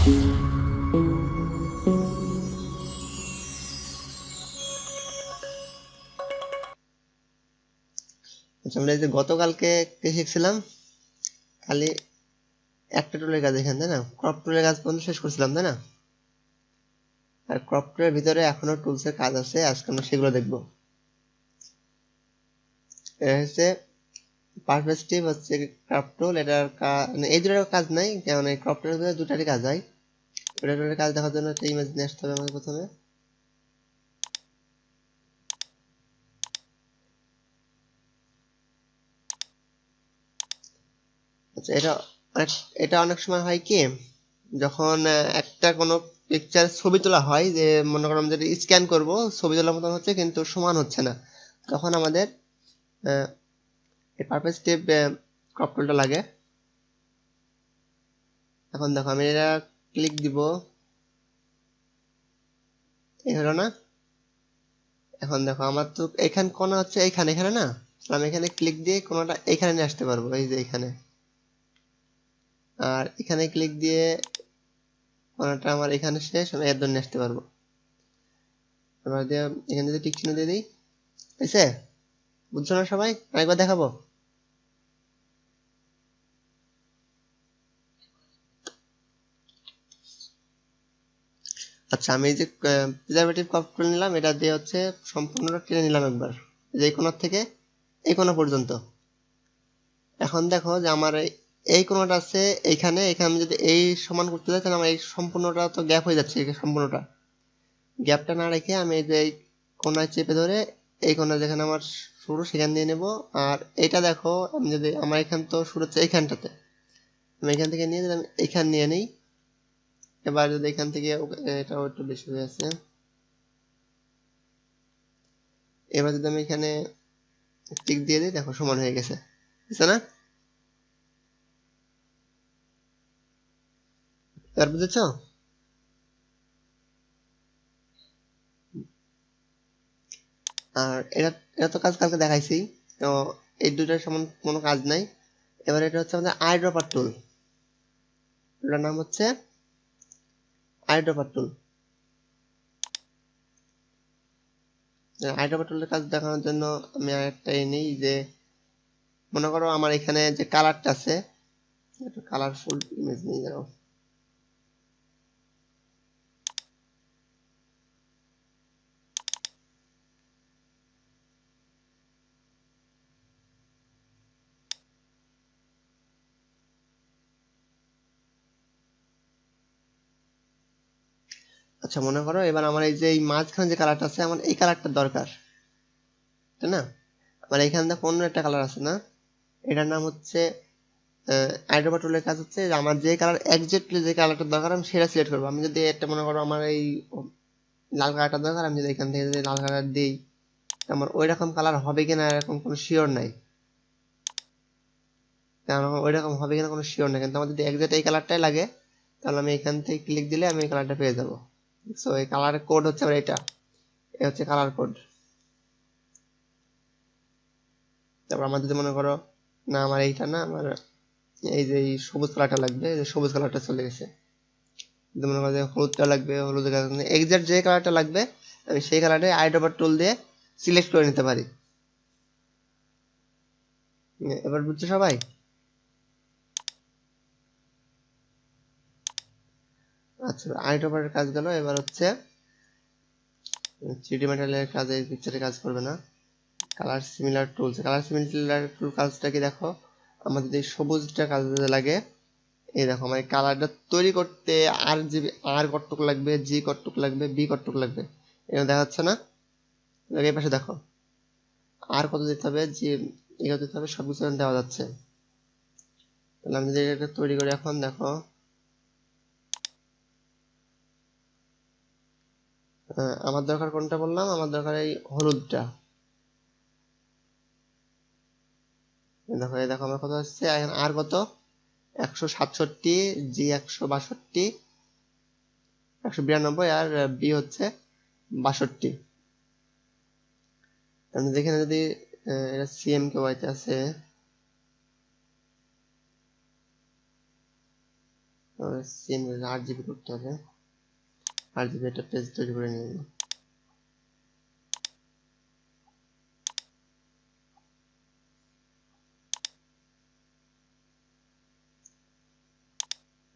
আচ্ছা, আমরা এই যে গতকালকে কি শিখছিলাম, খালি একটা টুলের কাজ এখানে, তাই না? ক্রপ টুলের কাজ পর্যন্ত শেষ করছিলাম, তাই না? আর ক্রপ টুলের ভিতরে এখনো টুলস এর কাজ আছে, আজকে আমরা সেগুলো দেখবো। এটা হচ্ছে পারস্পেক্টিভ হচ্ছে ক্রপ টুল, এটার এই দুটার কাজ নাই, কারণ এই ক্রপ টুলের ভিতরে দুটারই কাজ হয়। এটা টুলের কাজ দেখার জন্য একটা ইমেজ নিয়ে আসতে হবে আমাকে প্রথমে। আচ্ছা, এটা অনেক সময় হয় কি, যখন একটা কোনো পিকচার ছবি তোলা হয়, যে মনে করো আমরা যদি স্ক্যান করব, ছবি তোলার মতন হচ্ছে কিন্তু সমান হচ্ছে না, তখন আমাদের এই পারস্পেক্টিভ ক্রপ টুলটা লাগে। এখন দেখো আমি এটা ক্লিক দিব, এই হলো না? এখন দেখো আমার তো এখানে কোণা হচ্ছে এইখানে, এখানে না, আমি এখানে ক্লিক দিয়ে কোণাটা এখানে নিয়ে আসতে পারবো, এই যে এখানে। আর এখানে ক্লিক দিয়ে কোণাটা আমার এখানে শেষ, আমি এর নিয়ে আসতে পারবো। এবার দিয়ে এখানে যদি টিক চিহ্ন দিয়ে দিই, হয়েছে? বুঝছো না সবাই? আরেকবার দেখাবো। আচ্ছা, আমি এই যে প্রিজারভেটিভ ক্রপ টুল নিলাম, এটা দিয়ে হচ্ছে সম্পূর্ণটা টেনে নিলাম একবার, যে এই কোণা থেকে এই কোণা পর্যন্ত। এখন দেখো যে আমার এই কোণাটা আছে এইখানে, এখানে আমি যদি এই সমান করতে যাই, তাহলে আমার এই সম্পূর্ণটা তো গ্যাপ হয়ে যাচ্ছে, এই সম্পূর্ণটা গ্যাপটা না রেখে আমি এই যে এই কোণায় চেপে ধরে এই কোণা যেখানে আমার শুরু সেখান দিয়ে নেব। আর এটা দেখো, আমি যদি আমার এখান তো শুরু হচ্ছে এইখানটাতে, আমি এখান থেকে নিয়ে যদি আমি এইখান নিয়ে নিই, এবার যদি এখান থেকে এটাও একটু বেশি হয়ে আছে, এবার যদি আমি এখানে টিক দিয়ে দিই, দেখো সমান হয়ে গেছে, বুঝছো না? এবার বুঝেছো? আর এটা এটা তো কাজ কালকে দেখাইছি, তো এই দুটার সমান কোনো কাজ নাই। এবার এটা হচ্ছে আমাদের আই ড্রপার টুল, এটার নাম হচ্ছে I dropper tool. I dropper টুলের কাজ দেখানোর জন্য আমি আরেকটা নিই, যে মনে করো আমার এখানে যে কালারটা আছে, একটু কালারফুল ইমেজ নিয়ে যাও। আচ্ছা, মনে করো এবার আমার এই যে এই মাঝখানে যে কালারটা আছে, আমার এই কালারটা দরকার, তাই না? আমার এখানে দেখো অন্য একটা কালার আছে না, এটার নাম হচ্ছে আইড্রোপা টুলের কাজ হচ্ছে যে আমার যে কালার এক্স্যাক্টলি যে কালারটা দরকার আমি সেটা সিলেক্ট করবো। আমি যদি একটা মনে করো আমার এই লাল কালারটা দরকার, আমি যদি এখান থেকে যদি লাল কালার দিই, আমার ওই রকম কালার হবে কিনা এরকম কোনো শিওর নাই, কারণ আমার ওই রকম হবে কিনা কোনো শিওর নাই, কিন্তু আমার যদি এক্স্যাক্ট এই কালারটাই লাগে, তাহলে আমি এখান থেকে ক্লিক দিলে আমি এই কালারটা পেয়ে যাবো। সো এই কালারের কোড হচ্ছে আমার এটা, এই হচ্ছে কালার কোড। তারপর আমার যদি মনে করো না আমার এইটা না, আমার এই যে এই সবুজ কালারটা লাগবে, এই যে সবুজ কালারটা চলে গেছে, যদি মনে করো যে হলুদটা লাগবে, হলুদের কালার এক্সাক্ট যে কালারটা লাগবে আমি সেই কালারটাই আইড্রপার টুল দিয়ে সিলেক্ট করে নিতে পারি। এবার বুঝছো সবাই? আচ্ছা, আইড্রপারের কাজ গেল, এবার হচ্ছে থ্রিডি ম্যাটেরিয়ালের কাজে পিকচারে কাজ করবে না। Colour similar tools, colour similar tool কাজটা কি দেখো, আমার যদি সবুজটা কাজে লাগে, এই দেখো আমার কালারটা তৈরি করতে আর জিবি আর কতটুক লাগবে, জি কতটুক লাগবে, বি কতটুক লাগবে, এটা দেখা যাচ্ছে না? এই পাশে দেখো আর কত দিতে হবে, জি এগুলো দিতে হবে, সবকিছু দেওয়া যাচ্ছে। তাহলে আমি যদি এটা তৈরি করি, এখন দেখো আমার দরকার কোনটা বললাম, আমার দরকার এই হলুদটা। দেখো এই দেখো আমার কত হচ্ছে এখন, আর কত 167, জি 162, 192, আর বি হচ্ছে 62। আমি যেখানে যদি এটা সিএম কে ওয়াইতে আছে, সিন 8 GB করতে হবে, 8 GB একটা পেজ তৈরি করে নিয়ে নেব।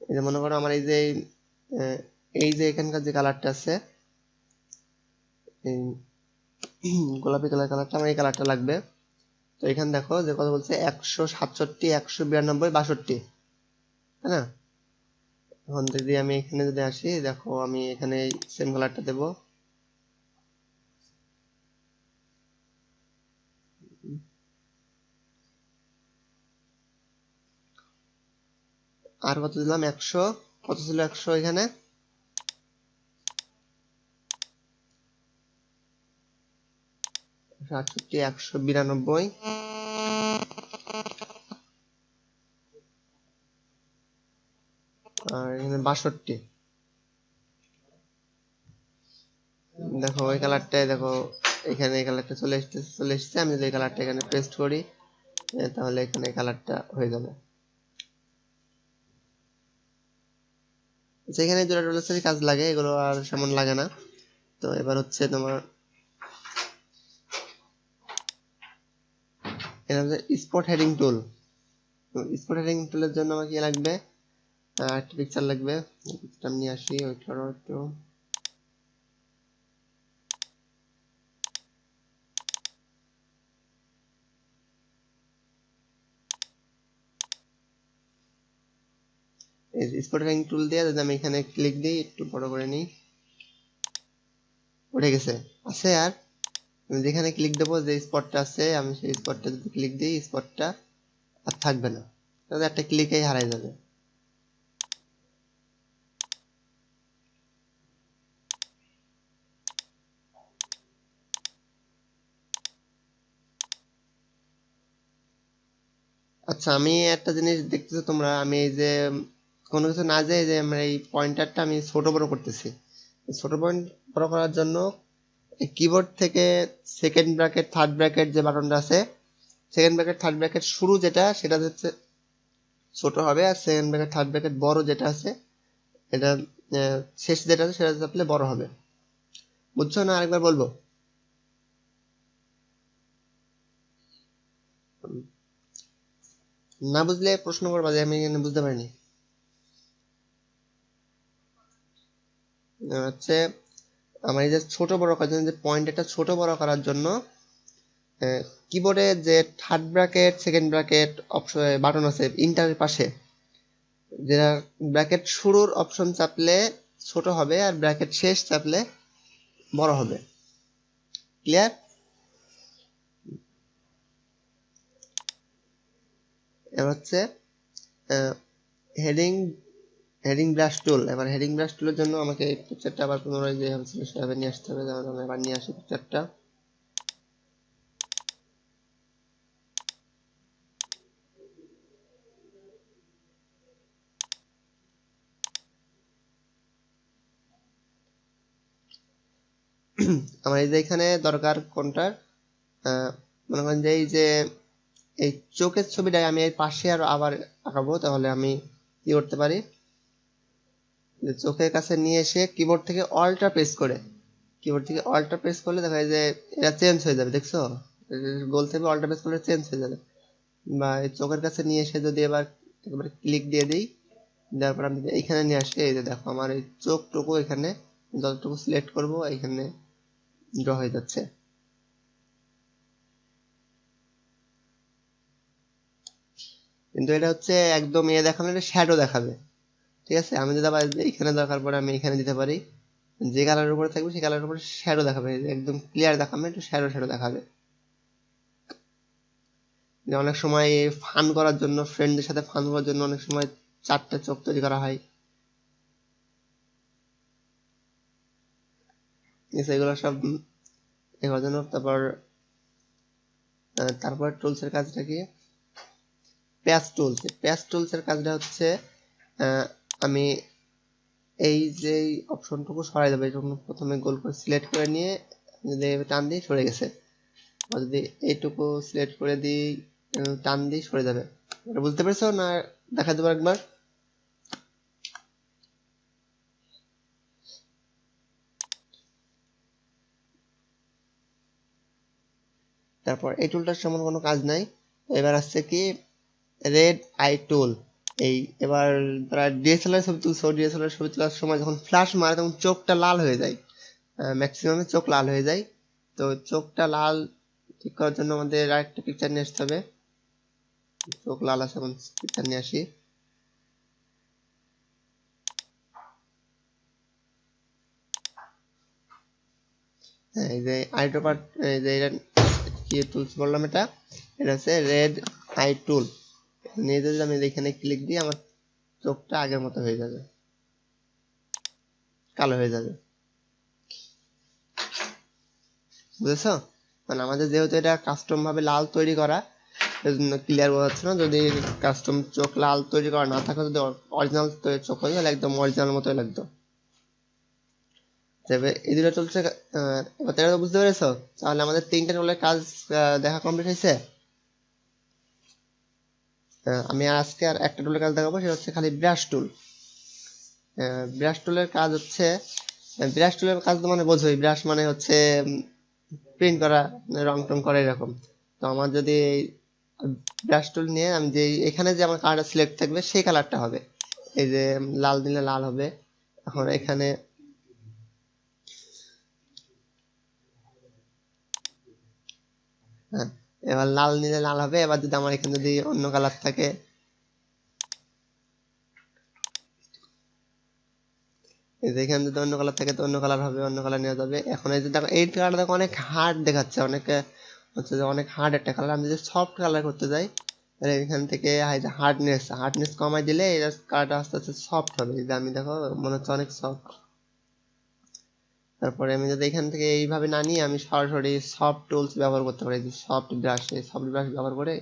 এই যে মনে করো আমার এই যে এখানকার যে কালারটা আছে, এই গোলাপি কালারটা, আমার এই কালারটা লাগবে। তো এখানে দেখো যে কথা বলছে 167, 192, 62, তাই না? এখন যদি আমি এখানে যদি আসি, দেখো আমি এখানে সেম কালারটা দেব। আর কত দিলাম? 100, কত ছিল 100 এখানে? 68, 192, আর এখানে 62। দেখো ওই কালারটাই, দেখো এখানে এই কালারটা চলে এসেছে। আমি যদি এই কালারটা এখানে পেস্ট করি, তাহলে এখানে কালারটা হয়ে যাবে। যেখানে দুটো রোলের কাজ লাগে, এগুলো আর সেমন লাগে না। তো এবার হচ্ছে তোমার এটা হচ্ছে স্পট হেডিং টুল। স্পট হেডিং টুলের জন্য আমার কি লাগবে? একটা পিকচার লাগবে। পিকচারটা নিয়ে আসি, ওয়েট করো একটু। এই স্পট হেডিং টুল দিয়ে যদি আমি এখানে ক্লিক দিই, একটু বড় করে নিই, উঠে গেছে। আছে আর আমি যেখানে ক্লিক দেবো, যে স্পটটা আছে, আমি সেই স্পটটা যদি ক্লিক দিই, স্পটটা আর থাকবে না, তাহলে একটা ক্লিকেই হারাই যাবে। আচ্ছা, আমি একটা জিনিস দেখতেছো তোমরা, আমি এই যে কোনো কিছু না যায়, যে আমরা এই পয়েন্টারটা আমি ছোট বড় করতেছি। ছোট পয়েন্ট বড় করার জন্য কিবোর্ড থেকে সেকেন্ড ব্র্যাকেট, থার্ড ব্র্যাকেট যে বাটনটা আছে, সেকেন্ড ব্র্যাকেট, থার্ড ব্র্যাকেট শুরু যেটা, সেটা হচ্ছে ছোট হবে, আর সেকেন্ড ব্র্যাকেট, থার্ড ব্র্যাকেট বড় যেটা আছে, এটা শেষ যেটা আছে, সেটা চাপলে বড় হবে। বুঝছো না? আরেকবার বলবো? না বুঝলে প্রশ্ন করবা যে আমি এখানে বুঝতে পারিনি। হচ্ছে আমার এই যে ছোট বড় করার জন্য, যে পয়েন্টারটা ছোট বড় করার জন্য কিবোর্ডে যে third bracket, second bracket option button আছে ইন্টারের পাশে, যেটা ব্র্যাকেট শুরুর অপশন চাপলে ছোট হবে, আর ব্র্যাকেট শেষ চাপলে বড় হবে। ক্লিয়ার? এবার হচ্ছে হেডিং হেডিং ব্রাশ টুল। এবার হেডিং ব্রাশ টুলের জন্য আমাকে এই পিকচারটা আবার পুনরায় যেভাবে ছিল সেভাবে নিয়ে আসতে হবে। যেমন আমি আবার নিয়ে আসি পিকচারটা। আমার এই যে এখানে দরকার কোনটার, মনে করেন যে এই যে এই চোখের ছবিটা আমি এই পাশে আর আবার আঁকাবো, তাহলে আমি কি করতে পারি, যে চোখের কাছে নিয়ে এসে কিবোর্ড থেকে অল্টটা প্রেস করে, দেখা যায় যে এটা চেঞ্জ হয়ে যাবে। দেখছো? গোল থেকে অল্টটা প্রেস করলে চেঞ্জ হয়ে যাবে। বা এই চোখের কাছে নিয়ে এসে যদি এবার একবার ক্লিক দিয়ে দিই, দেওয়ার পর আমি এইখানে নিয়ে আসি, এই যে দেখো আমার এই চোখটুকু এখানে যতটুকু সিলেক্ট করব এখানে ড্র হয়ে যাচ্ছে। কিন্তু এটা হচ্ছে একদম দেখানো, এটা শ্যাডো দেখাবে। ঠিক আছে? আমি যদি আবার এইখানে দরকার পড়ে আমি এখানে দিতে পারি, যে কালারের উপরে থাকবে সেই কালারের উপরে শ্যাডো দেখাবে, একদম ক্লিয়ার দেখাবে, একটু শ্যাডো শ্যাডো দেখাবে। অনেক সময় ফান করার জন্য, ফ্রেন্ডদের সাথে ফান করার জন্য অনেক সময় চারটা চোখ তৈরি করা হয়। এগুলো সব এর জন্য। তারপর টুলস এর কাজটা কি? প্যাচ টুলস এর কাজটা হচ্ছে আমি এই যে অপশনটুকু সরাই দেবো, এরকম প্রথমে গোল করে সিলেক্ট করে নিয়ে যদি টান দিই সরে গেছে, আর যদি এইটুকু সিলেক্ট করে দিই টান দিই সরে যাবে। এটা বুঝতে পেরেছো না? দেখা দেবো একবার। তারপর এই টুলটার সমান কোনো কাজ নাই। এবার আসছে কি রেড আই টুল। এই এবার তারা ডিএসএলআর ছবি তুলছো, ডিএসএলআর ছবি তোলার সময় যখন ফ্ল্যাশ মারে তখন চোখটা লাল হয়ে যায়, ম্যাক্সিমামে চোখ লাল হয়ে যায়। তো চোখটা লাল ঠিক করার জন্য আমাদের আরেকটা পিকচার নিয়ে আসতে হবে। চোখ লাল আছে, এখন পিকচার নিয়ে আসি। এই যে আইটো পার্ট, এই যে এটা কি টুলস বললাম, এটা হচ্ছে রেড আই টুল। নিয়ে যদি আমি এখানে ক্লিক দিই আমার চোখটা আগের মতো হয়ে যাবে, কালো হয়ে যাবে। বুঝেছো? মানে আমাদের যেহেতু এটা কাস্টম ভাবে লাল তৈরি করা, এজন্য ক্লিয়ার বোঝা যাচ্ছে না। যদি কাস্টম চোখ লাল তৈরি করা না থাকে, যদি অরিজিনাল চোখ হয় তাহলে একদম অরিজিনাল মতোই লাগতো। তবে এই দুটো চলছে। এবার এটা বুঝতে পেরেছো? তাহলে আমাদের তিনটা টুলের কাজ দেখা কমপ্লিট হয়েছে। আমি আজকে আর একটা টুলের কাজ দেখাবো, সেটা হচ্ছে খালি ব্রাশ টুল। ব্রাশ টুলের কাজ হচ্ছে, ব্রাশ টুলের কাজ তো মানে বোঝোই, ব্রাশ মানে হচ্ছে প্রিন্ট করা, রং টং করা এরকম। তো আমার যদি ব্রাশ টুল নিয়ে আমি যে এখানে যে আমার কালারটা সিলেক্ট থাকবে সেই কালারটা হবে, এই যে লাল দিলে লাল হবে। এখন এখানে হ্যাঁ, এবার লাল নিলে লাল হবে। এবার যদি আমার এখানে যদি অন্য কালার থাকে, এই যে এখানে যদি অন্য কালার থাকে তো অন্য কালার হবে, অন্য কালার নেওয়া যাবে। এখন এই যে দেখো এই কালারটা দেখো অনেক হার্ড দেখাচ্ছে, অনেকে হচ্ছে যে অনেক হার্ড একটা কালার। আমি যদি সফট কালার করতে যাই তাহলে এখান থেকে হার্ডনেস কমাই দিলে এই কালারটা আস্তে আস্তে সফট হবে। এই যে আমি দেখো মনে হচ্ছে অনেক সফট। তারপরে আমি যদি এখান থেকে এইভাবে না নিয়ে আমি সরাসরি সফট টুলস ব্যবহার করতে পারি, সফট ব্রাশ, এই সফট ব্রাশ ব্যবহার করে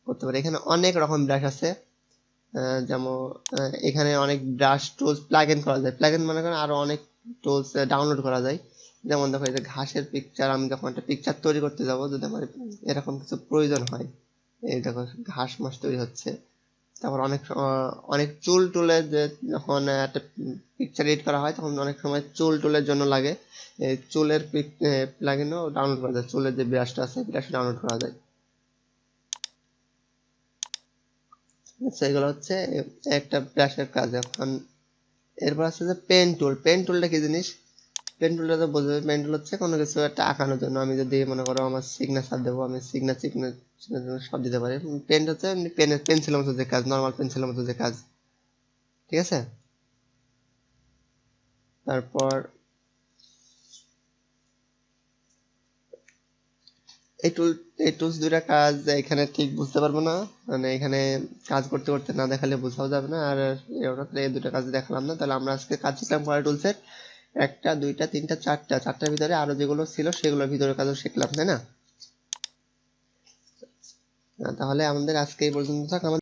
করতে পারি। এখানে অনেক রকম ব্রাশ আছে, যেমন এখানে অনেক ব্রাশ টুলস প্লাগ ইন করা যায়। প্লাগ ইন মনে করেন আরো অনেক টুলস ডাউনলোড করা যায়। যেমন দেখো এই যে ঘাসের পিকচার, আমি যখন একটা পিকচার তৈরি করতে যাব, যদি আমার এরকম কিছু প্রয়োজন হয়, এই দেখো ঘাস মাস তৈরি হচ্ছে। তারপর অনেক চুল টুলের যে যখন একটা পিকচার এডিট করা হয় তখন অনেক সময় চুল টুলের জন্য লাগে, এই চুলের প্লাগইনও ডাউনলোড করা যায়। চুলের যে ব্রাশটা আছে ব্রাশ ডাউনলোড করা যায়। আচ্ছা, এগুলো হচ্ছে একটা ব্রাশের কাজ। এখন এরপর আছে যে পেন টুল। পেন টুলটা কি জিনিস? পেন টুলটা তো বোঝো, পেন টুল হচ্ছে কোনো কিছু একটা আঁকানোর জন্য। আমি যদি মনে করো আমার সিগনেচার দেবো, আমি সিগনেচার সব দিতে পারি। পেন হচ্ছে পেনের পেন্সিলের মতো যে কাজ, নর্মাল পেন্সিলের মতো যে কাজ, ঠিক আছে? তারপর এই টুল, এই টুলস দুইটা কাজ এখানে ঠিক বুঝতে পারবো না, মানে এখানে কাজ করতে করতে না দেখালে বোঝাও যাবে না। আর এই দুটো কাজ দেখালাম না। তাহলে আমরা আজকে কাজ শিখলাম কয়টা টুলসের? একটা, দুইটা, তিনটা, চারটা। চারটার ভিতরে আরো যেগুলো ছিল সেগুলোর ভিতরে কাজও শিখলাম, তাই না? তাহলে আমাদের আজকে এই পর্যন্ত থাক।